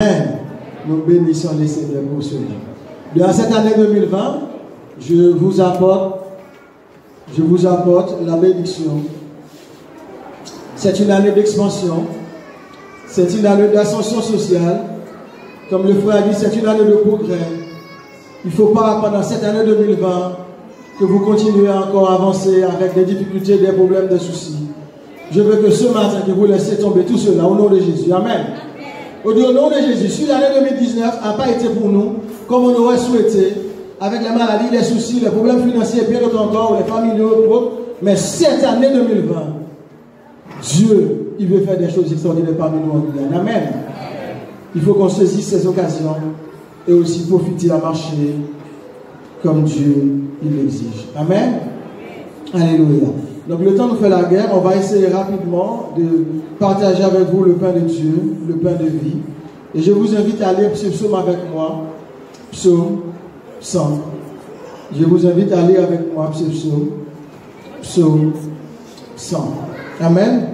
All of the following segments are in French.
Amen. Nous bénissons les Seigneurs pour cela. Dans cette année 2020, je vous apporte la bénédiction. C'est une année d'expansion. C'est une année d'ascension sociale. Comme le frère a dit, c'est une année de progrès. Il ne faut pas, pendant cette année 2020, que vous continuez encore à avancer avec des difficultés, des problèmes, des soucis. Je veux que ce matin, que vous laissez tomber tout cela au nom de Jésus. Amen. Au nom de Jésus, si l'année 2019 n'a pas été pour nous comme on aurait souhaité, avec les maladies, les soucis, les problèmes financiers, bien d'autres encore, les familiaux, mais cette année 2020, Dieu, il veut faire des choses extraordinaires parmi nous en Guyane. Amen. Il faut qu'on saisisse ces occasions et aussi profiter à marcher comme Dieu il l'exige. Amen. Alléluia. Donc le temps nous fait la guerre, on va essayer rapidement de partager avec vous le pain de Dieu, le pain de vie. Et je vous invite à lire ce psaume avec moi, psaume 100. Je vous invite à lire avec moi ce psaume 100. Amen.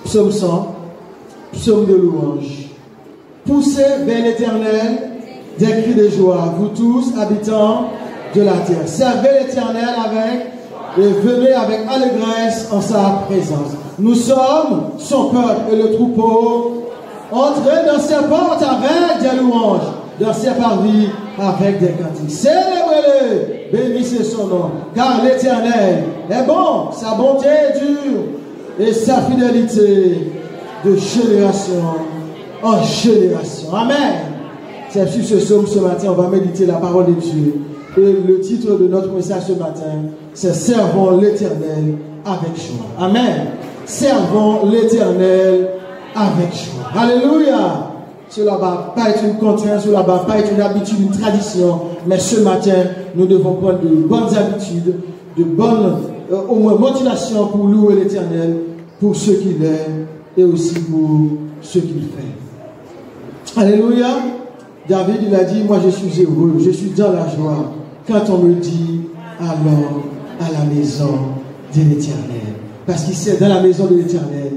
Psaume 100, psaume de louange. Poussez vers l'Éternel des cris de joie, vous tous habitants de la terre. Servez l'Éternel avec et venez avec allégresse en sa présence. Nous sommes son peuple et le troupeau. Entrez dans ses portes avec des louanges, dans ses parvis avec des cantiques. Célébrez-le, bénissez son nom, car l'Éternel est bon, sa bonté dure et sa fidélité de génération en génération. Amen. C'est sur ce psaume ce matin, on va méditer la parole de Dieu. Et le titre de notre message ce matin, c'est Servons l'Éternel avec joie. Amen. Servons l'Éternel avec joie. Alléluia. Cela ne va pas être une contrainte, cela ne va pas être une habitude, une tradition. Mais ce matin, nous devons prendre de bonnes habitudes, de bonnes, au moins, motivations pour louer l'Éternel, pour ce qu'il est et aussi pour ce qu'il fait. Alléluia. David, il a dit, moi je suis heureux, je suis dans la joie. Quand on me dit, alors, à la maison de l'Éternel. Parce qu'il sait, dans la maison de l'Éternel,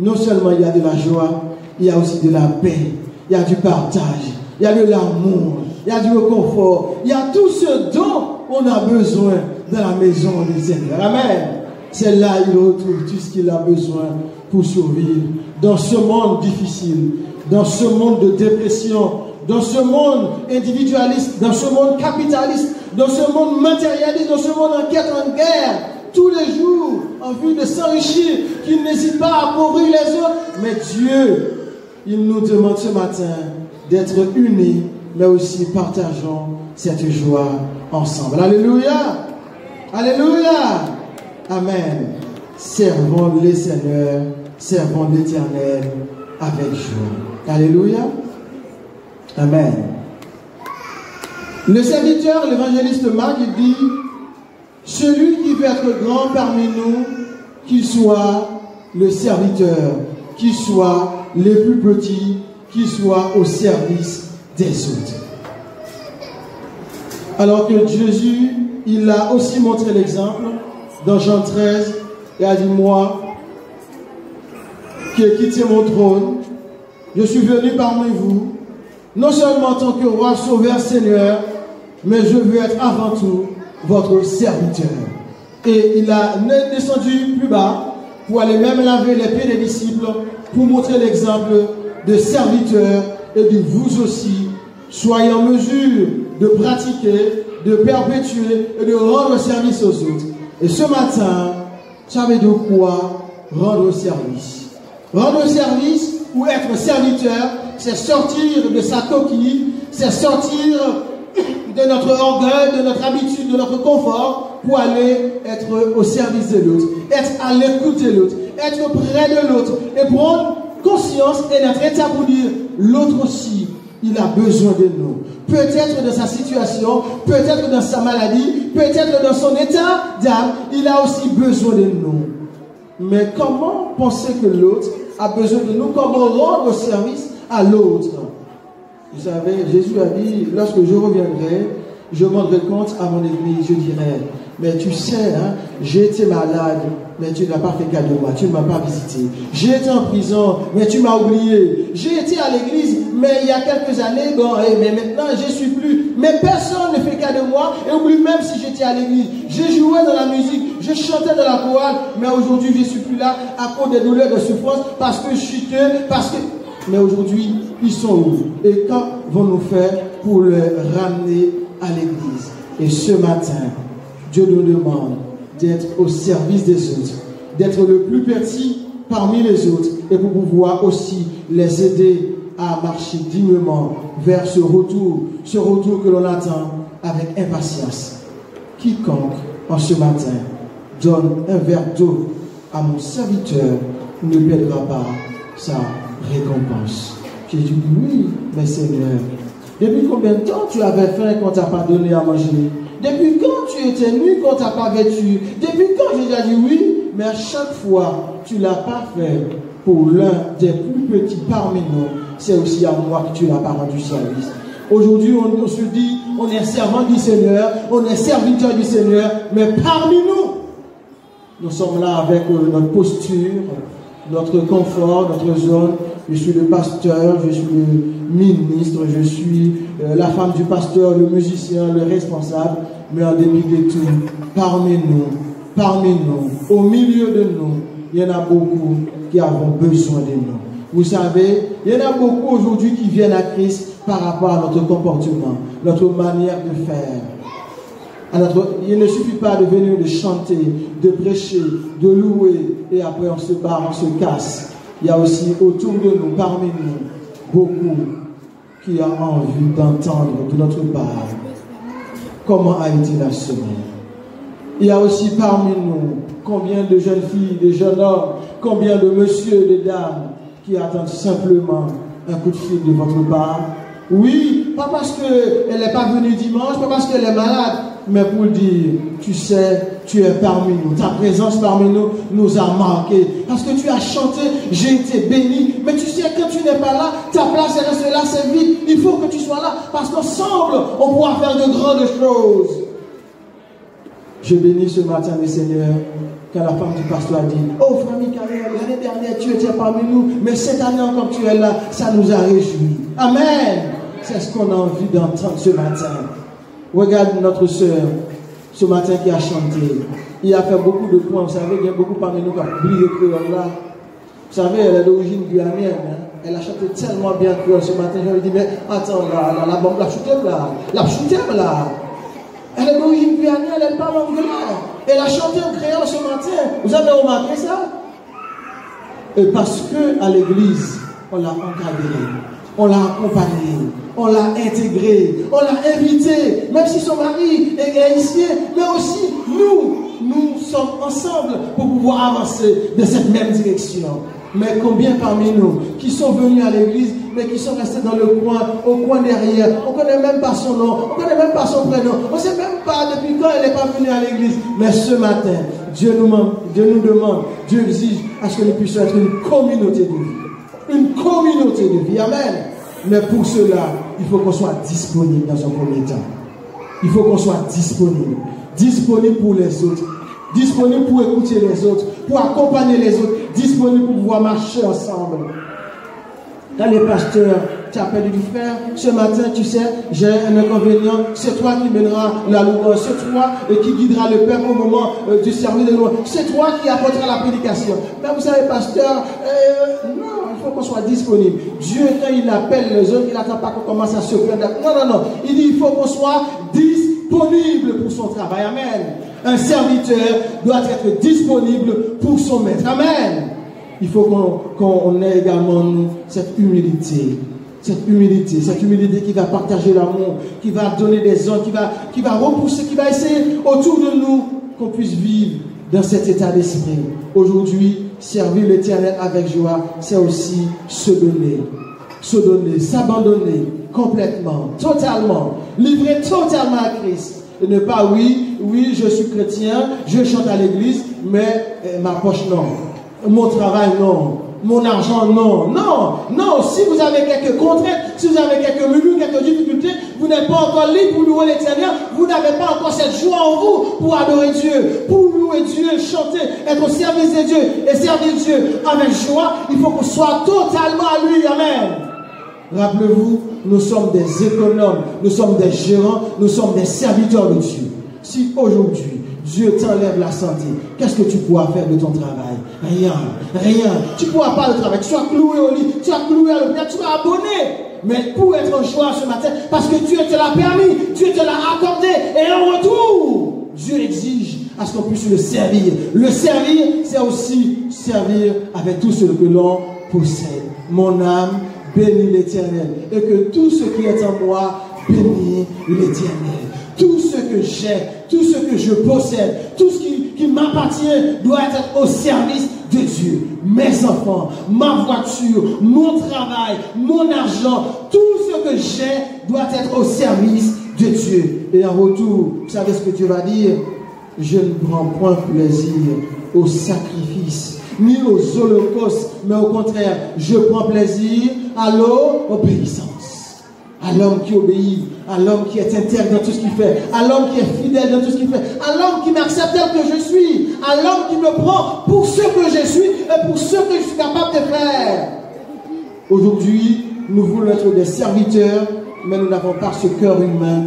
non seulement il y a de la joie, il y a aussi de la paix, il y a du partage, il y a de l'amour, il y a du réconfort, il y a tout ce dont on a besoin dans la maison de l'Éternel. Amen. C'est là il retrouve tout ce qu'il a besoin pour survivre dans ce monde difficile, dans ce monde de dépression, dans ce monde individualiste, dans ce monde capitaliste, dans ce monde matérialiste, dans ce monde en quête en guerre, tous les jours, en vue de s'enrichir, qui n'hésite pas à appauvrir les autres. Mais Dieu, il nous demande ce matin d'être unis, mais aussi partageons cette joie ensemble. Alléluia. Alléluia. Amen. Servons les Seigneurs, servons l'Éternel avec joie. Alléluia. Amen. Le serviteur, l'évangéliste Marc, il dit, celui qui veut être grand parmi nous, qu'il soit le serviteur, qu'il soit le plus petit, qu'il soit au service des autres. Alors que Jésus, il a aussi montré l'exemple dans Jean 13, il a dit, moi, qui ai quitté mon trône, je suis venu parmi vous, non seulement en tant que roi, sauveur, Seigneur, mais je veux être avant tout votre serviteur. Et il a descendu plus bas pour aller même laver les pieds des disciples, pour montrer l'exemple de serviteur et de vous aussi, soyez en mesure de pratiquer, de perpétuer et de rendre service aux autres. Et ce matin, vous savez de quoi rendre service? Rendre service ou être serviteur, c'est sortir de sa coquille, c'est sortir de notre orgueil, de notre habitude, de notre confort, pour aller être au service de l'autre, être à l'écoute de l'autre, être près de l'autre, et prendre conscience et d'être état pour dire, l'autre aussi, il a besoin de nous. Peut-être dans sa situation, peut-être dans sa maladie, peut-être dans son état d'âme, il a aussi besoin de nous. Mais comment penser que l'autre a besoin de nous? Comment rendre service à l'autre? Vous savez, Jésus a dit, lorsque je reviendrai, je m'en rendrai compte à mon église, je dirais, mais tu sais, hein, j'ai été malade, mais tu n'as pas fait cas de moi, tu ne m'as pas visité. J'ai été en prison, mais tu m'as oublié. J'ai été à l'église, mais il y a quelques années, bon, mais maintenant je ne suis plus. Mais personne ne fait cas de moi, et oublie même si j'étais à l'église. Je jouais dans la musique, je chantais dans la chorale, mais aujourd'hui je ne suis plus là à cause des douleurs, de souffrance, parce que je chutais, parce que... Mais aujourd'hui, ils sont où? Et quand vont-nous faire pour les ramener à l'église? Et ce matin, Dieu nous demande d'être au service des autres, d'être le plus petit parmi les autres, et pour pouvoir aussi les aider à marcher dignement vers ce retour que l'on attend avec impatience. Quiconque, en ce matin, donne un verre d'eau à mon serviteur ne perdra pas sa récompense. J'ai dit oui, mais Seigneur, depuis combien de temps tu avais faim quand tu n'as pas donné à manger? Depuis quand tu étais nu quand tu n'as pas vêtu? Depuis quand? J'ai déjà dit oui, mais à chaque fois, tu ne l'as pas fait pour l'un des plus petits parmi nous. C'est aussi à moi que tu n'as pas rendu service. Aujourd'hui, on se dit, on est servant du Seigneur, on est serviteur du Seigneur, mais parmi nous sommes là avec notre posture, notre confort, notre zone. Je suis le pasteur, je suis le ministre, je suis la femme du pasteur, le musicien, le responsable. Mais en dépit de tout, parmi nous, au milieu de nous, il y en a beaucoup qui avons besoin de nous. Vous savez, il y en a beaucoup aujourd'hui qui viennent à Christ par rapport à notre comportement, notre manière de faire. Il ne suffit pas de venir de chanter, de prêcher, de louer, et après on se barre, on se casse. Il y a aussi autour de nous, parmi nous, beaucoup qui ont envie d'entendre de notre part comment a été la semaine. Il y a aussi parmi nous combien de jeunes filles, de jeunes hommes, combien de messieurs, de dames qui attendent simplement un coup de fil de votre part. Oui, pas parce qu'elle n'est pas venue dimanche, pas parce qu'elle est malade, mais pour dire, tu sais, tu es parmi nous. Ta présence parmi nous nous a marqués. Parce que tu as chanté, j'ai été béni. Mais tu sais, quand tu n'es pas là, ta place est restée là, c'est vide. Il faut que tu sois là, parce qu'ensemble, on pourra faire de grandes choses. Je bénis ce matin le Seigneur, quand la femme du pasteur a dit, oh frère Michael, l'année dernière tu étais parmi nous, mais cette année encore tu es là, ça nous a réjouis. Amen. C'est ce qu'on a envie d'entendre ce matin. Regarde notre soeur, ce matin qui a chanté. Il a fait beaucoup de points. Vous savez, il y a beaucoup parmi nous qui ont oublié le créole là. Vous savez, elle est d'origine guyanienne. Hein? Elle a chanté tellement bien créole ce matin. Je lui ai dit, mais attends, la bombe, la chute là. Elle est d'origine guyanienne, elle parle anglais. Elle a chanté en créole ce matin. Vous avez remarqué ça? Et parce qu'à l'église, on l'a encadré. On l'a accompagné, on l'a intégré, on l'a invité, même si son mari est haïtien, mais aussi nous sommes ensemble pour pouvoir avancer dans cette même direction. Mais combien parmi nous qui sont venus à l'église, mais qui sont restés dans le coin, au coin derrière, on ne connaît même pas son nom, on ne connaît même pas son prénom, on ne sait même pas depuis quand elle n'est pas venue à l'église. Mais ce matin, Dieu nous demande, Dieu exige à ce que nous puissions être une communauté de vie. Une communauté de vie, amen. Mais pour cela, il faut qu'on soit disponible dans un premier temps. Il faut qu'on soit disponible. Disponible pour les autres. Disponible pour écouter les autres. Pour accompagner les autres. Disponible pour pouvoir marcher ensemble. Quand les pasteurs t'appellent du frère, ce matin, tu sais, j'ai un inconvénient, c'est toi qui mèneras la louange, c'est toi qui guidera le Père au moment du service de louange, c'est toi qui apportera la prédication. Mais vous savez, pasteur, non, il faut qu'on soit disponible. Dieu, quand il appelle les autres, il n'attend pas qu'on commence à se plaindre. Non. Il dit, il faut qu'on soit disponible pour son travail. Amen. Un serviteur doit être disponible pour son maître. Amen. Il faut qu'on ait également cette humilité qui va partager l'amour, qui va donner des ordres, qui va repousser, qui va essayer autour de nous qu'on puisse vivre dans cet état d'esprit. Aujourd'hui, servir l'Éternel avec joie, c'est aussi se donner, s'abandonner complètement, totalement, livrer totalement à Christ. Et ne pas, oui, je suis chrétien, je chante à l'église, mais ma poche non. Mon travail, non. Mon argent, non. Non. Non, si vous avez quelques contraintes, si vous avez quelques menus, quelques difficultés, vous n'êtes pas encore libre pour louer l'Éternel, vous n'avez pas encore cette joie en vous pour adorer Dieu, pour louer Dieu, chanter, être au service de Dieu et servir Dieu avec joie. Il faut qu'on soit totalement à lui. Amen. Rappelez-vous, nous sommes des économes, nous sommes des gérants, nous sommes des serviteurs de Dieu. Si aujourd'hui, Dieu t'enlève la santé, qu'est-ce que tu pourras faire de ton travail? Rien, rien. Tu ne pourras pas le travailler. Tu seras cloué au lit, tu seras cloué à l'hôpital, tu seras abonné. Mais pour être en joie ce matin, parce que Dieu te l'a permis, Dieu te l'a accordé, et en retour, Dieu exige à ce qu'on puisse le servir. Le servir, c'est aussi servir avec tout ce que l'on possède. Mon âme bénit l'Éternel, et que tout ce qui est en moi bénit l'Éternel. Tout ce que j'ai, tout ce que je possède, tout ce qui m'appartient doit être au service de Dieu. Mes enfants, ma voiture, mon travail, mon argent, tout ce que j'ai doit être au service de Dieu. Et en retour, vous savez ce que Dieu va dire? Je ne prends point plaisir au sacrifice, ni aux holocaustes, mais au contraire, je prends plaisir à l'obéissance. À l'homme qui obéit, à l'homme qui est intègre dans tout ce qu'il fait, à l'homme qui est fidèle dans tout ce qu'il fait, à l'homme qui m'accepte tel que je suis, à l'homme qui me prend pour ce que je suis et pour ce que je suis capable de faire. Aujourd'hui, nous voulons être des serviteurs, mais nous n'avons pas ce cœur humain.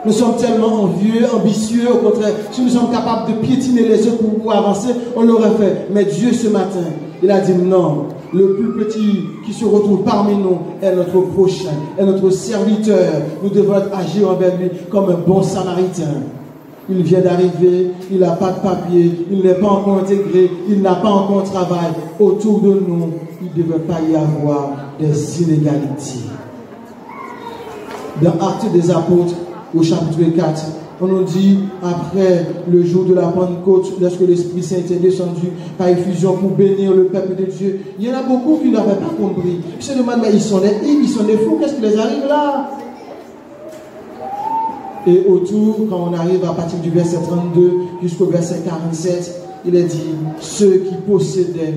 Nous sommes tellement envieux, ambitieux, au contraire, si nous sommes capables de piétiner les autres pour avancer, on l'aurait fait. Mais Dieu ce matin, il a dit non. Le plus petit qui se retrouve parmi nous est notre prochain, est notre serviteur. Nous devons agir envers lui comme un bon samaritain. Il vient d'arriver, il n'a pas de papier, il n'est pas encore intégré, il n'a pas encore de travail. Autour de nous, il ne devait pas y avoir des inégalités. Dans Actes des Apôtres, au chapitre 4, on nous dit, après le jour de la Pentecôte, lorsque l'Esprit Saint était descendu par effusion pour bénir le peuple de Dieu, il y en a beaucoup qui n'avaient pas compris. Ils se demandent, mais ils sont des fous, qu'est-ce qui les arrive là? Et autour, quand on arrive à partir du verset 32 jusqu'au verset 47, il est dit, ceux qui possédaient,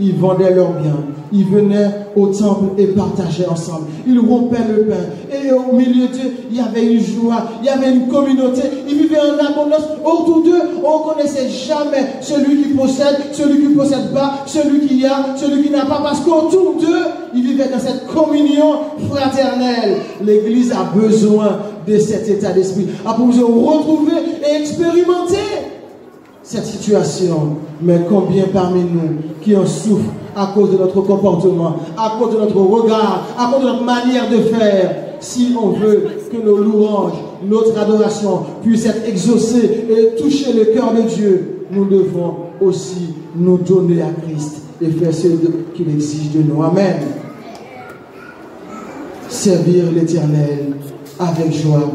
ils vendaient leurs biens, ils venaient au temple et partageaient ensemble. Ils rompaient le pain. Et au milieu d'eux, il y avait une joie, il y avait une communauté. Ils vivaient en abondance. Autour d'eux, on ne connaissait jamais celui qui ne possède pas, celui qui a, celui qui n'a pas. Parce qu'autour d'eux, ils vivaient dans cette communion fraternelle. L'Église a besoin de cet état d'esprit. Pour vous retrouver et expérimenter cette situation. Mais combien parmi nous qui en souffrent à cause de notre comportement, à cause de notre regard, à cause de notre manière de faire? Si on veut que nos louanges, notre adoration puisse être exaucée et toucher le cœur de Dieu, nous devons aussi nous donner à Christ et faire ce qu'il exige de nous. Amen. Servir l'Éternel avec joie.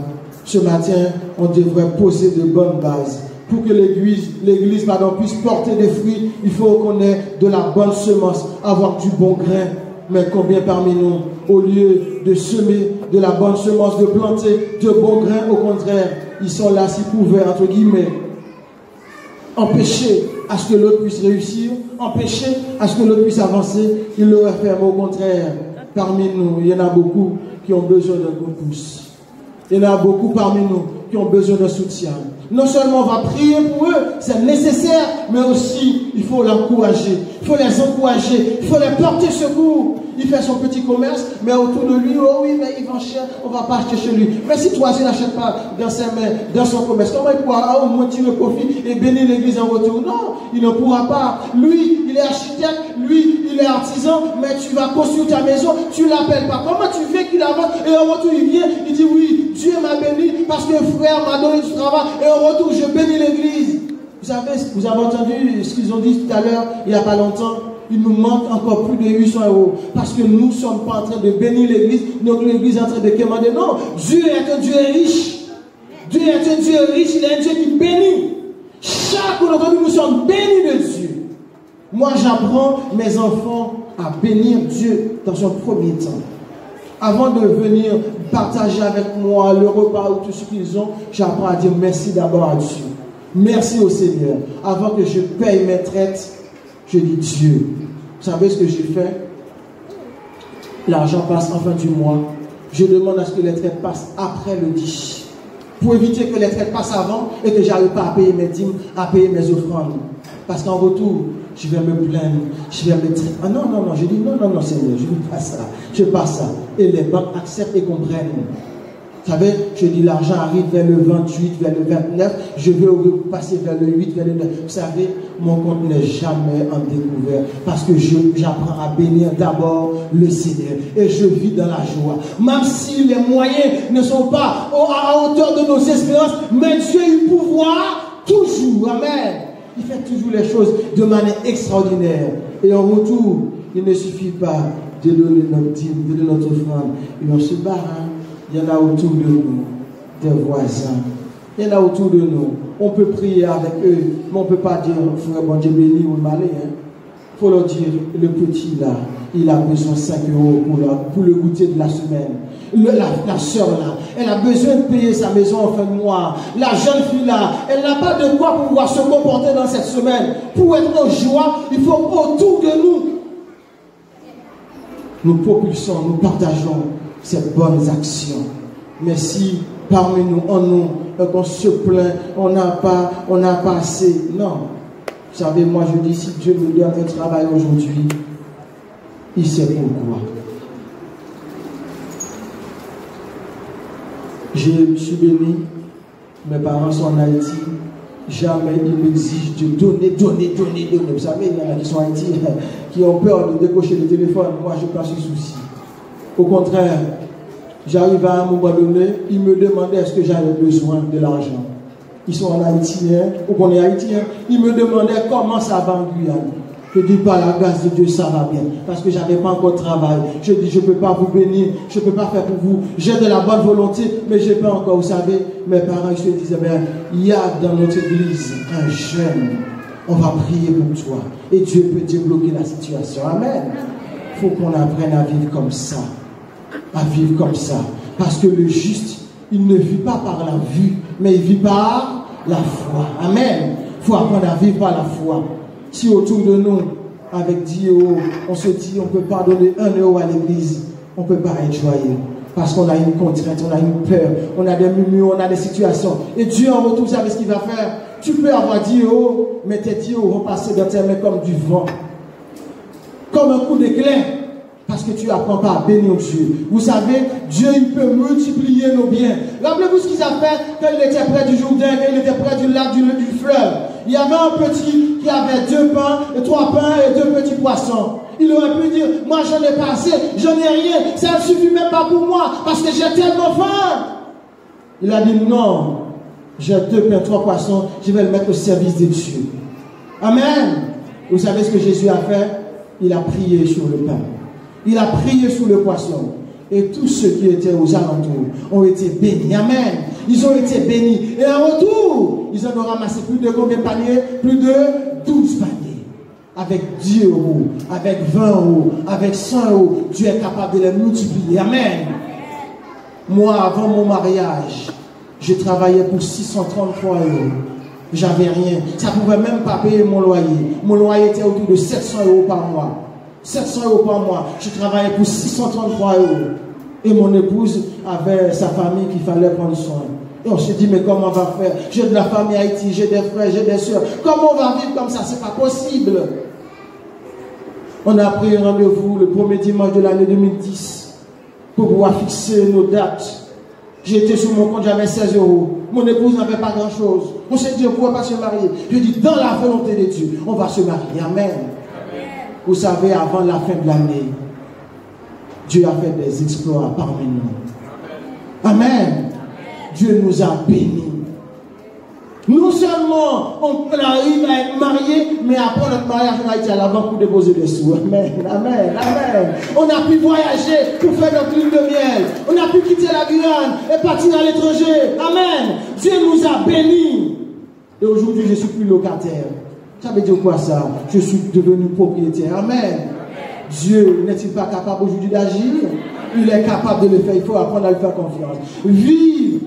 Ce matin, on devrait poser de bonnes bases. Pour que l'Église puisse porter des fruits, il faut qu'on ait de la bonne semence, avoir du bon grain. Mais combien parmi nous, au lieu de semer de la bonne semence, de planter de bons grains, au contraire, ils sont là s'ils pouvaient, entre guillemets, empêcher à ce que l'autre puisse réussir, empêcher à ce que l'autre puisse avancer, ils l'auraient fait. Mais au contraire, parmi nous, il y en a beaucoup qui ont besoin d'un coup de pouce. Il y en a beaucoup parmi nous qui ont besoin de soutien. Non seulement on va prier pour eux, c'est nécessaire, mais aussi il faut l'encourager, il faut les encourager, il faut les porter secours. Il fait son petit commerce, mais autour de lui, oh oui, mais il vend cher, on ne va pas acheter chez lui. Mais si toi, tu n'achètes pas dans ses mains, dans son commerce, comment il pourra au moins tirer profit et bénir l'église en retour? Non, il ne pourra pas. Lui, il est architecte, lui, il est artisan, mais tu vas construire ta maison, tu ne l'appelles pas. Comment tu fais qu'il avance et en retour il vient, il dit oui, Dieu m'a béni parce que frère m'a donné du travail et en retour je bénis l'église. Vous avez entendu ce qu'ils ont dit tout à l'heure, il n'y a pas longtemps? Il nous manque encore plus de 800 € parce que nous ne sommes pas en train de bénir l'église, donc l'église est en train de commander. Non, Dieu est un Dieu riche. Dieu est un Dieu riche, il est un Dieu qui bénit. Chaque fois nous sommes bénis de Dieu. Moi, j'apprends mes enfants à bénir Dieu dans son premier temps. Avant de venir partager avec moi le repas ou tout ce qu'ils ont, j'apprends à dire merci d'abord à Dieu. Merci au Seigneur. Avant que je paye mes traites, je dis Dieu. Vous savez ce que j'ai fait? l'argent passe en fin du mois. Je demande à ce que les traites passent après le 10. Pour éviter que les traites passent avant et que j'arrive pas à payer mes dîmes, à payer mes offrandes. Parce qu'en retour, je vais me plaindre, je vais me dire, ah non, non, non, je dis non, non, non, Seigneur, je ne veux pas ça, je ne veux pas ça. Et les banques acceptent et comprennent. Vous savez, je dis l'argent arrive vers le 28, vers le 29, je veux passer vers le 8, vers le 9. Vous savez, mon compte n'est jamais en découvert parce que j'apprends à bénir d'abord le Seigneur et je vis dans la joie. Même si les moyens ne sont pas à hauteur de nos espérances, mais Dieu il pouvoir toujours. Amen. Il fait toujours les choses de manière extraordinaire. Et en retour, il ne suffit pas de donner notre dîme, de donner notre offrande. Et on se barre. Il y en a autour de nous, des voisins. Il y en a autour de nous. On peut prier avec eux, mais on ne peut pas dire, frère, bon Dieu béni ou malé. Il faut leur dire, le petit là, il a besoin de 5 € pour le goûter de la semaine. La soeur là, elle a besoin de payer sa maison en fin de mois. La jeune fille là, elle n'a pas de quoi pour pouvoir se comporter dans cette semaine. Pour être en joie, il faut autour de nous. Nous propulsons, nous partageons ces bonnes actions. Mais si parmi nous, en nous, qu'on se plaint, on n'a pas assez. Non. Vous savez, moi je dis, si Dieu me donne un travail aujourd'hui, il sait pourquoi. Je suis béni, mes parents sont en Haïti, jamais ils m'exigent de donner. Vous savez, il y en a qui sont en Haïti, qui ont peur de décocher le téléphone. Moi, je n'ai pas ce souci. Au contraire, j'arrive à un moment donné, ils me demandaient est-ce que j'avais besoin de l'argent. Ils sont en Haïti, ou qu'on est haïtien, ils me demandaient comment ça va en Guyane. Je dis par la grâce de Dieu, ça va bien. Parce que je n'avais pas encore de travail. Je dis, je ne peux pas vous bénir, je ne peux pas faire pour vous. J'ai de la bonne volonté, mais je n'ai pas encore. Vous savez, mes parents, ils se disaient, il y a dans notre église un jeune. On va prier pour toi. Et Dieu peut débloquer la situation. Amen. Il faut qu'on apprenne à vivre comme ça. À vivre comme ça. Parce que le juste, il ne vit pas par la vue, mais il vit par la foi. Amen. Il faut apprendre à vivre par la foi. Si autour de nous, avec 10 €, on se dit on ne peut pas donner 1 € à l'église, on ne peut pas être joyeux. Parce qu'on a une contrainte, on a une peur, on a des murmures, on a des situations. Et Dieu en retour, vous savez ce qu'il va faire? Tu peux avoir 10 €, mais tes 10 € vont passer dans tes mains comme du vent. Comme un coup d'éclair. Parce que tu n'apprends pas à bénir Dieu. Vous savez, Dieu il peut multiplier nos biens. Rappelez-vous ce qu'il a fait quand il était près du Jourdain, quand il était près du lac, du fleuve. Il y avait un petit qui avait 2 pains, 3 pains et 2 petits poissons. Il aurait pu dire, moi j'en ai pas assez, j'en ai rien, ça ne suffit même pas pour moi, parce que j'ai tellement faim. Il a dit, non, j'ai 2 pains, 3 poissons, je vais le mettre au service de Dieu. Amen. Vous savez ce que Jésus a fait? Il a prié sur le pain. Il a prié sur le poisson. Et tous ceux qui étaient aux alentours ont été bénis. Amen. Ils ont été bénis. Et en retour, ils en ont ramassé plus de combien de paniers? Plus de 12 paniers. Avec 10 €, avec 20 €, avec 100 €. Dieu est capable de les multiplier. Amen. Moi, avant mon mariage, je travaillais pour 633 €. J'avais rien. Ça ne pouvait même pas payer mon loyer. Mon loyer était autour de 700 € par mois. 700 € par mois. Je travaillais pour 633 €. Et mon épouse avait sa famille qu'il fallait prendre soin. Et on se dit, mais comment on va faire? J'ai de la famille à Haïti, j'ai des frères, j'ai des soeurs. Comment on va vivre comme ça? C'est pas possible. On a pris un rendez-vous le premier dimanche de l'année 2010 pour pouvoir fixer nos dates. J'étais sur mon compte, j'avais 16 €. Mon épouse n'avait pas grand-chose. On s'est dit, on ne pourrait pas se marier. Je dis, dans la volonté de Dieu, on va se marier. Amen. Vous savez, avant la fin de l'année, Dieu a fait des exploits parmi nous. Amen. Dieu nous a bénis. Non seulement on arrive à être marié, mais après notre mariage, on a été à la banque pour déposer des sous. Amen. Amen. Amen. On a pu voyager pour faire notre lune de miel. On a pu quitter la Guyane et partir à l'étranger. Amen. Dieu nous a bénis. Et aujourd'hui, je ne suis plus locataire. Ça veut dire quoi ça? Je suis devenu propriétaire. Amen. Dieu n'est-il pas capable aujourd'hui d'agir? Il est capable de le faire. Il faut apprendre à lui faire confiance. Vivre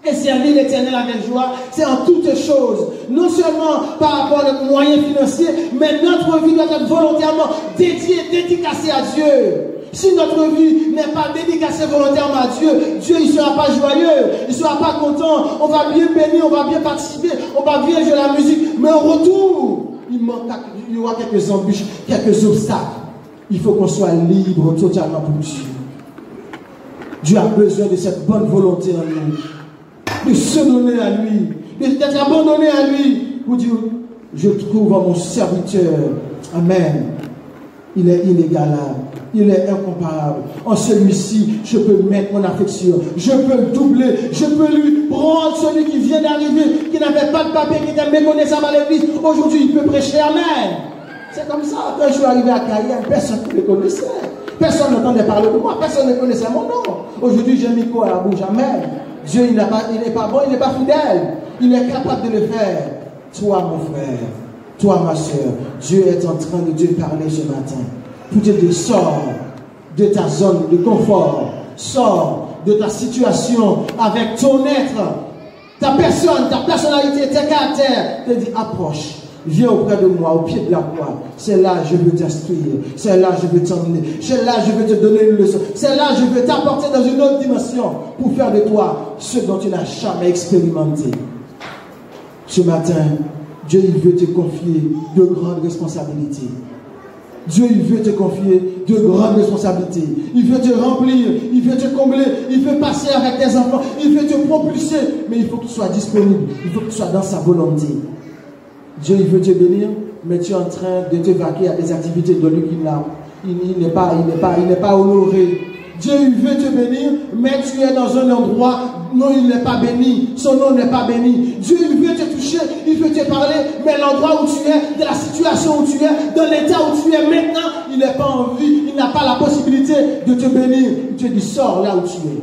et servir l'Éternel avec joie, c'est en toutes choses. Non seulement par rapport à notre moyen financier, mais notre vie doit être volontairement dédiée, dédicacée à Dieu. Si notre vie n'est pas dédicacée volontairement à Dieu, Dieu il ne sera pas joyeux, il ne sera pas content. On va bien bénir, on va bien participer, on va bien jouer la musique, mais au retour, il y aura quelques embûches, quelques obstacles. Il faut qu'on soit libre totalement pour Dieu. Dieu a besoin de cette bonne volonté en nous, de se donner à lui, d'être abandonné à lui, pour dire, je trouve en mon serviteur, amen, il est inégalable, il est incomparable. En celui-ci, je peux mettre mon affection, je peux le doubler, je peux lui prendre celui qui vient d'arriver, qui n'avait pas de papier, qui était méconnaissable à l'église. Aujourd'hui, il peut prêcher, amen. C'est comme ça, quand je suis arrivé à Cayenne, personne ne me connaissait. Personne n'entendait parler de moi, personne ne connaissait mon nom. Aujourd'hui, j'ai mis quoi à la bouche, amen. Dieu, il n'est pas bon, il n'est pas fidèle. Il est capable de le faire. Toi, mon frère, toi, ma soeur, Dieu est en train de te parler ce matin. Pour te dire, sors de ta zone de confort. Sors de ta situation avec ton être, ta personne, ta personnalité, tes caractères. Te dis, approche. Viens auprès de moi, au pied de la croix. C'est là que je veux t'instruire. C'est là que je veux t'emmener. C'est là que je veux te donner une leçon. C'est là que je veux t'apporter dans une autre dimension pour faire de toi ce dont tu n'as jamais expérimenté. Ce matin, Dieu il veut te confier de grandes responsabilités. Dieu il veut te confier de grandes responsabilités. Il veut te remplir, il veut te combler, il veut passer avec tes enfants, il veut te propulser. Mais il faut que tu sois disponible, il faut que tu sois dans sa volonté. Dieu il veut te bénir, mais tu es en train de te vaquer à des activités de lui il n'est pas honoré. Dieu il veut te bénir, mais tu es dans un endroit, non il n'est pas béni, son nom n'est pas béni. Dieu il veut te toucher, il veut te parler, mais l'endroit où tu es, de la situation où tu es, dans l'état où tu es maintenant, il n'est pas en vie, il n'a pas la possibilité de te bénir. Il te dit sors là où tu es.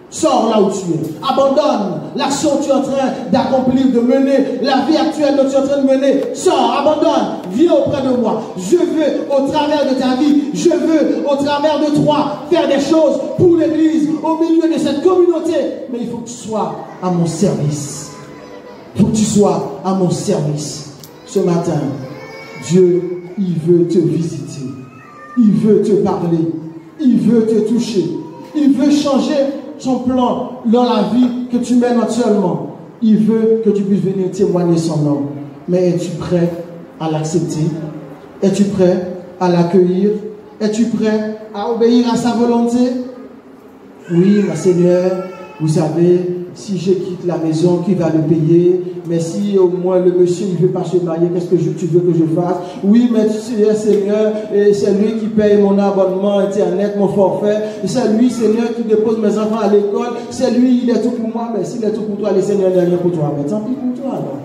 Sors là où tu es. Abandonne l'action que tu es en train d'accomplir, de mener, la vie actuelle que tu es en train de mener. Sors, abandonne, viens auprès de moi. Je veux, au travers de ta vie, je veux, au travers de toi, faire des choses pour l'Église, au milieu de cette communauté. Mais il faut que tu sois à mon service. Il faut que tu sois à mon service. Ce matin, Dieu, il veut te visiter. Il veut te parler. Il veut te toucher. Il veut changer son plan dans la vie que tu mènes actuellement. Il veut que tu puisses venir témoigner son nom. Mais es-tu prêt à l'accepter? Es-tu prêt à l'accueillir? Es-tu prêt à obéir à sa volonté? Oui, ma Seigneur, vous savez, si je quitte la maison, qui va le payer? Mais si au moins le monsieur ne veut pas se marier, qu'est-ce que tu veux que je fasse? Oui, mais Seigneur, c'est lui qui paye mon abonnement internet, mon forfait. C'est lui, Seigneur, qui dépose mes enfants à l'école. C'est lui, il est tout pour moi. Mais s'il est tout pour toi, le Seigneur n'est rien pour toi. Mais tant pis pour toi alors.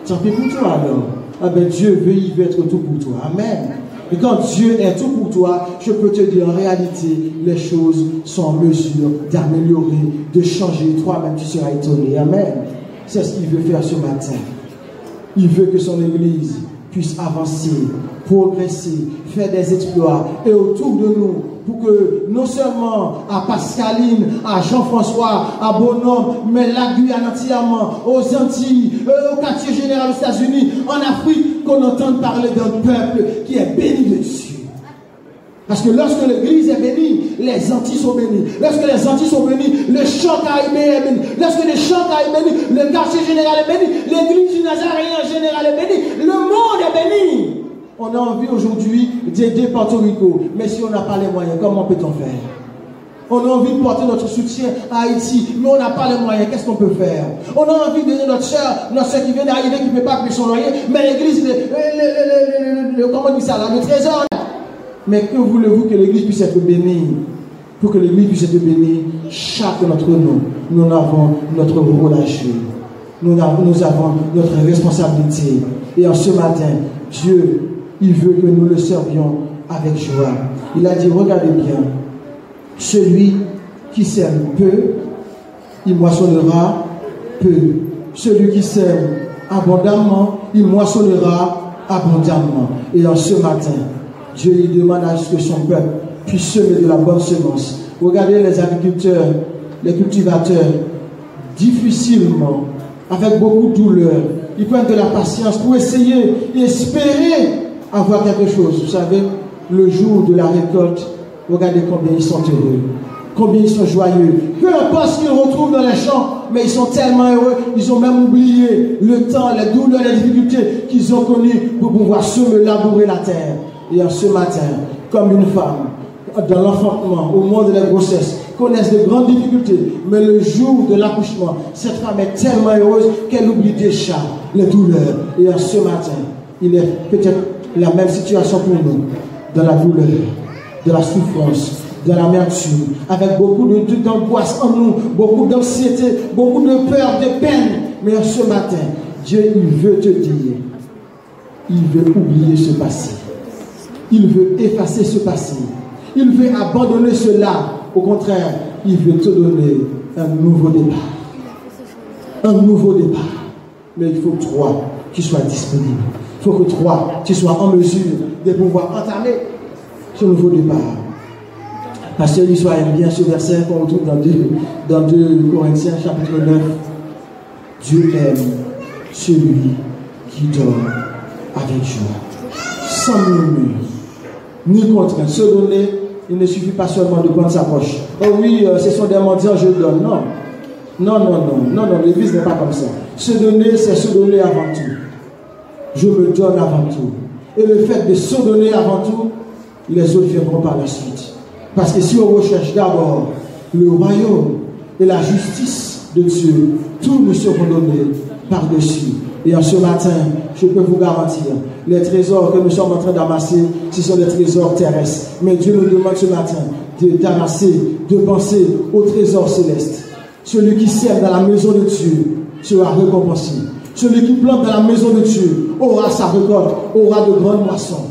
Tant pis pour toi alors. Ah ben Dieu veut, il veut être tout pour toi. Amen. Et quand Dieu est tout pour toi, je peux te dire en réalité, les choses sont en mesure d'améliorer, de changer. Toi-même, tu seras étonné. Amen. C'est ce qu'il veut faire ce matin. Il veut que son Église puisse avancer, progresser, faire des exploits. Et autour de nous, pour que non seulement à Pascaline, à Jean-François, à Bonhomme, mais la Guyane entièrement, aux Antilles, au quartier général aux États-Unis, en Afrique, qu'on entende parler d'un peuple qui est béni de Dieu. Parce que lorsque l'Église est bénie, les Antilles sont bénies. Lorsque les Antilles sont bénies, le champ caribéen est béni. Lorsque le champ caribéen est béni, le quartier général est béni. L'Église du Nazaréen en général est bénie. Le monde est béni. On a envie aujourd'hui d'aider Porto Rico. Mais si on n'a pas les moyens, comment peut-on faire? On a envie de porter notre soutien à Haïti, mais on n'a pas les moyens. Qu'est-ce qu'on peut faire? On a envie de donner notre soeur qui vient d'arriver, qui ne peut pas payer son loyer, mais l'Église, comment on dit ça là, le trésor. Mais que voulez-vous que l'Église puisse être bénie? Pour que l'Église puisse être bénie, chacun d'entre nous, nous avons notre rôle à jouer. Nous avons notre responsabilité. Et en ce matin, Dieu, il veut que nous le servions avec joie. Il a dit, regardez bien, celui qui sème peu, il moissonnera peu. Celui qui sème abondamment, il moissonnera abondamment. Et en ce matin, Dieu lui demande à ce que son peuple puisse semer de la bonne semence. Regardez les agriculteurs, les cultivateurs, difficilement, avec beaucoup de douleur, ils prennent de la patience pour essayer et espérer avoir quelque chose. Vous savez, le jour de la récolte, regardez combien ils sont heureux, combien ils sont joyeux. Peu importe ce qu'ils retrouvent dans les champs, mais ils sont tellement heureux, ils ont même oublié le temps, les douleurs, les difficultés qu'ils ont connues pour pouvoir semer, labourer la terre. Et ce matin, comme une femme, dans l'enfantement, au moment de la grossesse, connaissent de grandes difficultés, mais le jour de l'accouchement, cette femme est tellement heureuse qu'elle oublie déjà les douleurs. Et ce matin, il est peut-être la même situation pour nous, dans la douleur, de la souffrance, de l'amertume, avec beaucoup d'angoisse en nous, beaucoup d'anxiété, beaucoup de peur, de peine. Mais ce matin, Dieu, il veut te dire, il veut oublier ce passé. Il veut effacer ce passé. Il veut abandonner cela. Au contraire, il veut te donner un nouveau départ. Un nouveau départ. Mais il faut que toi, tu sois disponible. Il faut que toi, tu sois en mesure de pouvoir entamer ce nouveau départ. Pasteur Lissois aime bien ce verset qu'on retrouve dans 2 Corinthiens chapitre 9. Dieu aime celui qui dort avec joie, sans murmure, ni contrainte. Se donner, il ne suffit pas seulement de prendre sa poche. Oh oui, ce sont des mendiants, je donne. Non. Non, l'église n'est pas comme ça. Se donner, c'est se donner avant tout. Je me donne avant tout. Et le fait de se donner avant tout, les autres viendront par la suite. Parce que si on recherche d'abord le royaume et la justice de Dieu, tout nous sera donné par-dessus. Et en ce matin, je peux vous garantir, les trésors que nous sommes en train d'amasser, ce sont des trésors terrestres. Mais Dieu nous demande ce matin d'amasser, de penser aux trésors célestes. Celui qui sème dans la maison de Dieu sera récompensé. Celui qui plante dans la maison de Dieu aura sa récolte, aura de grandes moissons.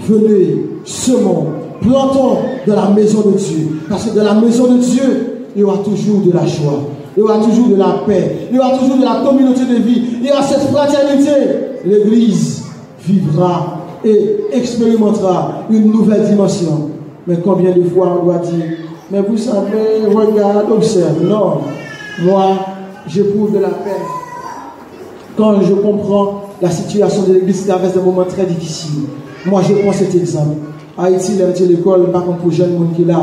Venez, semons, plantons dans la maison de Dieu. Parce que dans la maison de Dieu, il y aura toujours de la joie. Il y aura toujours de la paix. Il y aura toujours de la communauté de vie. Il y aura cette fraternité. L'Église vivra et expérimentera une nouvelle dimension. Mais combien de fois on doit dire, mais vous savez, regarde, observe. Non, moi, j'éprouve de la paix. Quand je comprends la situation de l'Église qui traverse des moments très difficiles, moi je prends cet exemple. Haïti, l'école, par contre, pour jeunes gens qui là,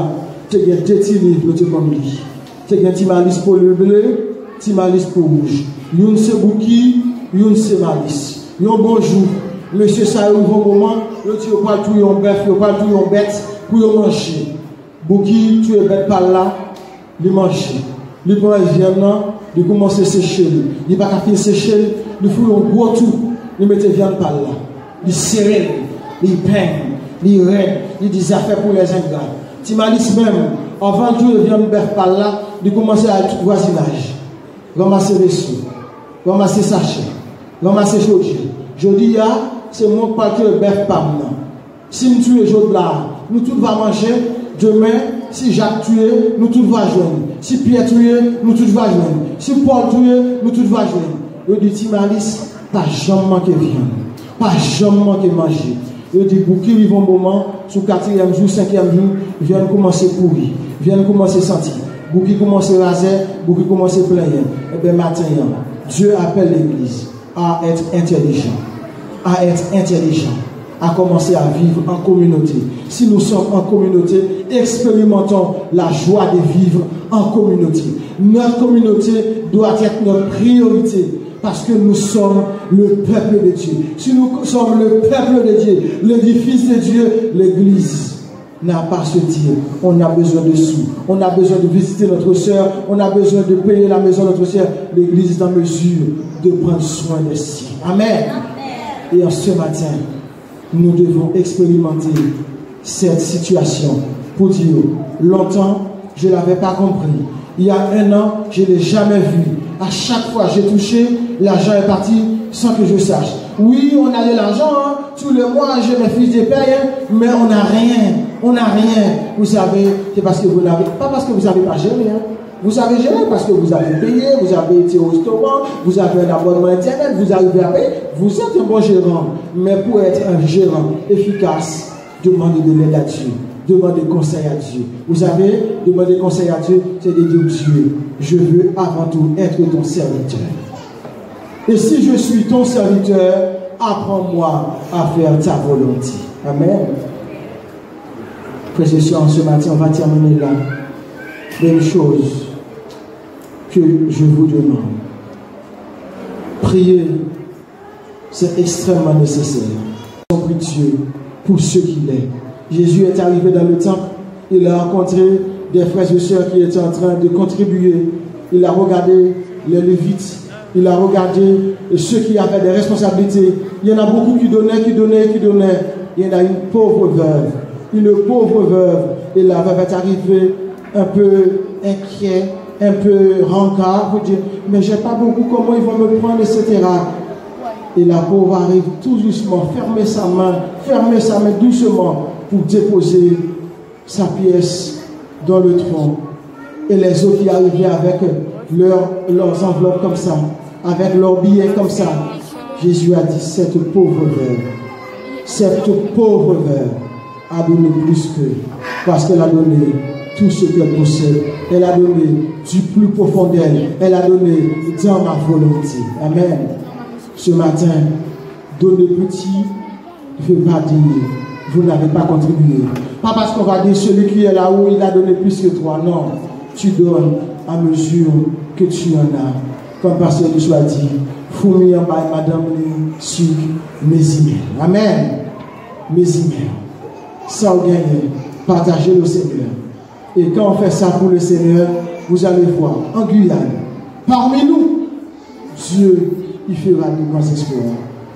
tu as deux petits livres, tu as comme lui. Tu as un petit malice pour le bleu, petit malice pour rouge. Yon c'est bouki, yon c'est malice. Yon bonjour. Monsieur ça a un moment, yon tu pas tout yon bœuf, yon pas tout yon bête, pour yon manger. Bouki, tu es bête par là, il mange. Il prend un viande, il commence à sécher. Il va pas sécher, il faut un gros tout, il met viande par là. Il serre, il peigne, il règle, il dit affaires pour les ingrats. Tu malice même, avant tout le viande bœuf par là, il commence à tout voisinage. Ramasser les sous, ramasser sachet, ramasser choses. Je dis, c'est mon pas que le bœuf par là. Si nous tuons les autres là, nous tous va manger. Demain, si Jacques tué, nous tous va joindre. Si Pierre tué, nous tous va joindre. Si Paul tué, nous tous va joindre. Je dis, Timalis, pas jamais manquer viande, pas jamais manquer manger. Je dis, pour qui vivent un moment, sous 4e jour, 5e jour, viennent commencer à pourrir, viennent commencer à sentir. Pour qui commence à raser, pour qui commence à plaindre. Et bien maintenant, Dieu appelle l'Église à être intelligent, à commencer à vivre en communauté. Si nous sommes en communauté, expérimentons la joie de vivre en communauté. Notre communauté doit être notre priorité parce que nous sommes le peuple de Dieu. Si nous sommes le peuple de Dieu, l'édifice de Dieu, l'Église n'a pas à se dire, on a besoin de sous, on a besoin de visiter notre soeur, on a besoin de payer la maison de notre soeur. L'Église est en mesure de prendre soin de siens. Amen. Et en ce matin, nous devons expérimenter cette situation pour dire, longtemps, je ne l'avais pas compris. Il y a 1 an, je ne l'ai jamais vu. À chaque fois que j'ai touché, l'argent est parti sans que je sache. Oui, on a de l'argent, hein. Tous les mois, j'ai mes fiches de paye, mais on n'a rien. On n'a rien. Vous savez, c'est parce que vous n'avez pas parce que vous n'avez pas géré. Hein. Vous avez géré parce que vous avez payé, vous avez été au restaurant, vous avez un abonnement internet, vous arrivez à payer. Vous êtes un bon gérant. Mais pour être un gérant efficace, demandez de l'aide à Dieu. Demandez conseil à Dieu. Vous savez, demander conseil à Dieu, c'est de dire Dieu, je veux avant tout être ton serviteur. Et si je suis ton serviteur, apprends-moi à faire ta volonté. Amen. Frères et sœurs, ce matin, on va terminer là. Même chose que je vous demande. Prier, c'est extrêmement nécessaire. On prie Dieu pour ce qu'il est. Jésus est arrivé dans le temple. Il a rencontré des frères et sœurs qui étaient en train de contribuer. Il a regardé les Lévites. Il a regardé ceux qui avaient des responsabilités. Il y en a beaucoup qui donnaient. Il y en a une pauvre veuve. Une pauvre veuve. Et la veuve est arrivée un peu inquiet, un peu rancard pour dire, mais j'ai pas beaucoup, comment ils vont me prendre, etc. Et la pauvre arrive tout doucement, fermer sa main doucement pour déposer sa pièce dans le tronc. Et les autres qui arrivaient avec leurs enveloppes comme ça, avec leurs billets comme ça. Jésus a dit, cette pauvre veuve a donné plus que, parce qu'elle a donné tout ce qu'elle possède. Elle a donné du plus profond d'elle. Elle a donné dans ma volonté. Amen. Ce matin, donner petit ne veut pas dire vous n'avez pas contribué. Pas parce qu'on va dire celui qui est là-haut, il a donné plus que toi. Non. Tu donnes à mesure que tu en as. Comme Pasteur Yeshua a dit, fourmi en bas, madame, sur mes emails. Amen. Mes emails. Ça, vous gagnez. Partagez le Seigneur. Et quand on fait ça pour le Seigneur, vous allez voir, en Guyane, parmi nous, Dieu, il fera de grands exploits.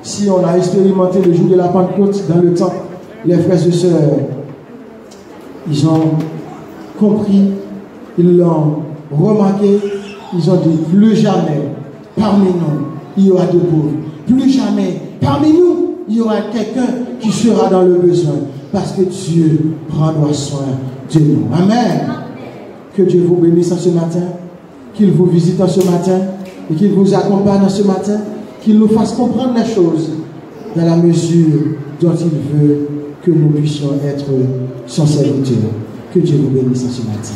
Si on a expérimenté le jour de la Pentecôte dans le temple, les frères et sœurs, ils ont compris, ils l'ont remarqué, ils ont dit, plus jamais, parmi nous, il y aura de pauvres. Plus jamais, parmi nous, il y aura quelqu'un qui sera dans le besoin. Parce que Dieu prendra soin de nous. Amen. Que Dieu vous bénisse en ce matin. Qu'il vous visite en ce matin. Et qu'il vous accompagne en ce matin. Qu'il nous fasse comprendre les choses dans la mesure dont il veut que nous puissions être son serviteur. Que Dieu vous bénisse en ce matin.